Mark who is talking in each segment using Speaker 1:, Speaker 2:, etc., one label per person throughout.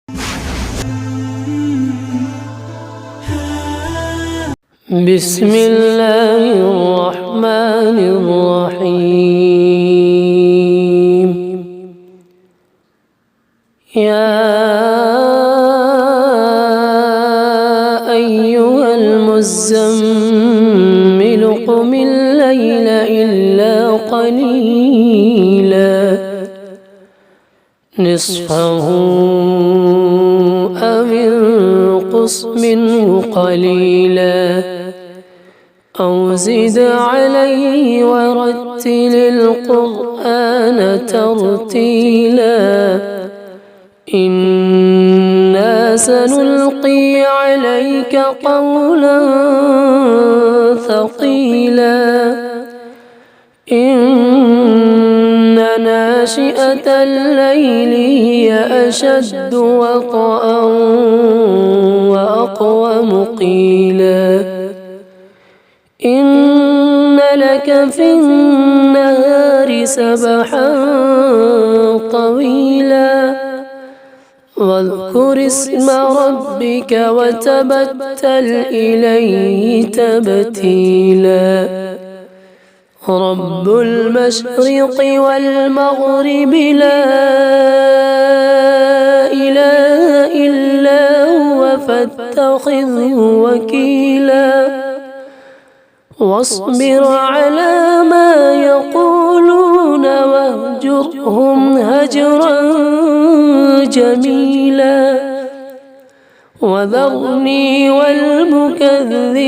Speaker 1: بسم الله الرحمن الرحيم. يا أيها المزمل قم الليل إلا قليلا نصفه أو انقص منه قليلا أو زد عليه ورتل القرآن ترتيلا إنا سنلقي عليك قولا ثقيلا إن ناشئة الليل هي أشد وطئا وأقوم قيلا إن لك في النهار سبحا طويلا واذكر اسم ربك وتبتل إليه تبتيلا رب المشرق والمغرب لا إله إلا هو فاتخذه وكيلا واصبر على ما يقولون واهجرهم هجرا جميلا وذرني والمكذبين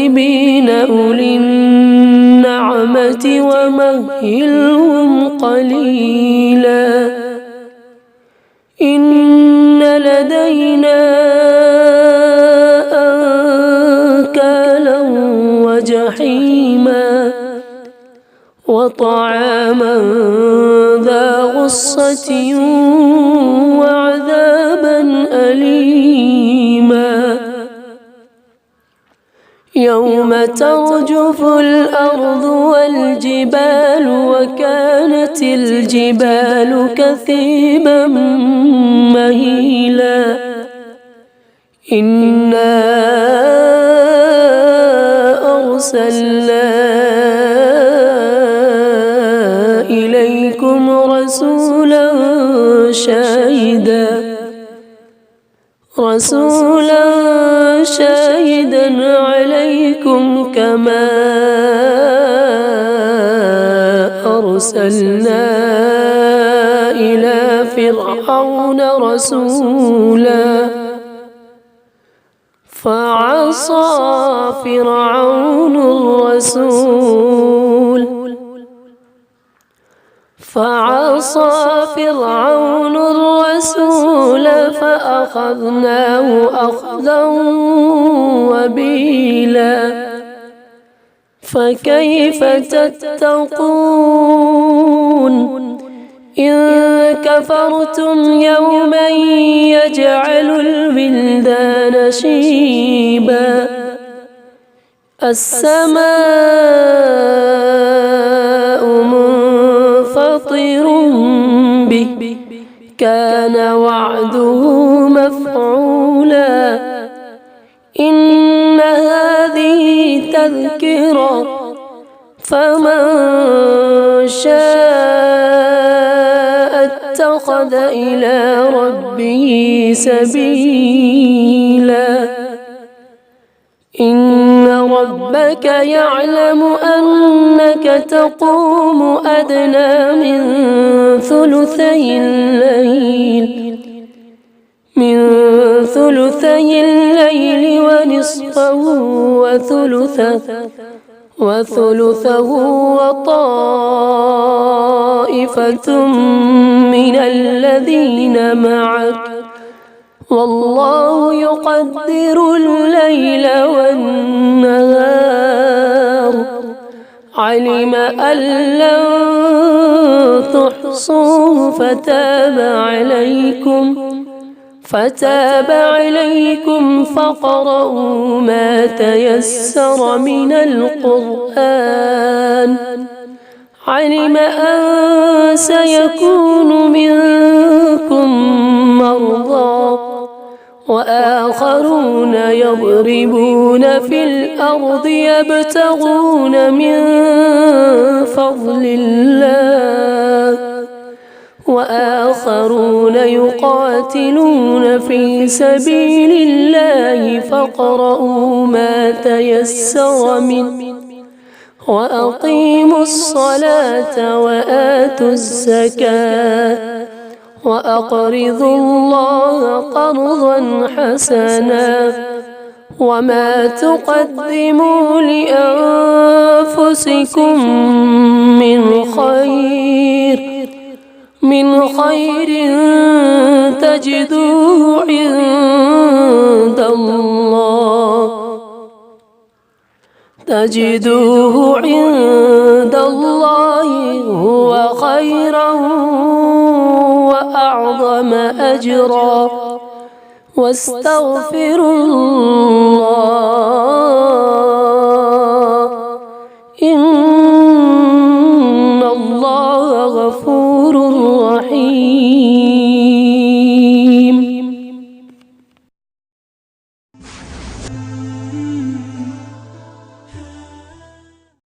Speaker 1: أولي النعمة ومهلهم قليلا إن لدينا أنكالا وجحيما وطعاما ذا غصة وعذابا أليما يوم ترجف الأرض والجبال وكانت الجبال كثيبا مهيلا إنا أرسلنا إليكم رسولا شاهدا عليكم كما أرسلنا إلى فرعون رسولا فعصى فرعون الرسول فأخذناه أخذا وبيلا فكيف تتقون إن كفرتم يوما يجعل الولدان شيبا السماء منفطر به كان وعده مفعولا إن هذه تذكرة فمن شاء اتخذ إلى ربه سبيلا إن ربك يعلم أنك تقوم أدنى من ثلثي الليل ونصفه وثلثه وطائفة من الذين معك والله يقدر الليل والنهار علم أن لن تحصوه فتاب عليكم فاقرؤوا ما تيسر من القرآن علم أن سيكون منكم مرضى وآخرون يضربون في الأرض يبتغون من فضل الله وآخرون يقاتلون في سبيل الله فاقرؤوا ما تيسر منه وأقيموا الصلاة وآتوا الزكاة وأقرضوا الله قرضا حسنا وما تقدموا لأنفسكم من خير تجدوه عند الله هو خيرا وأعظم أجرا واستغفروا الله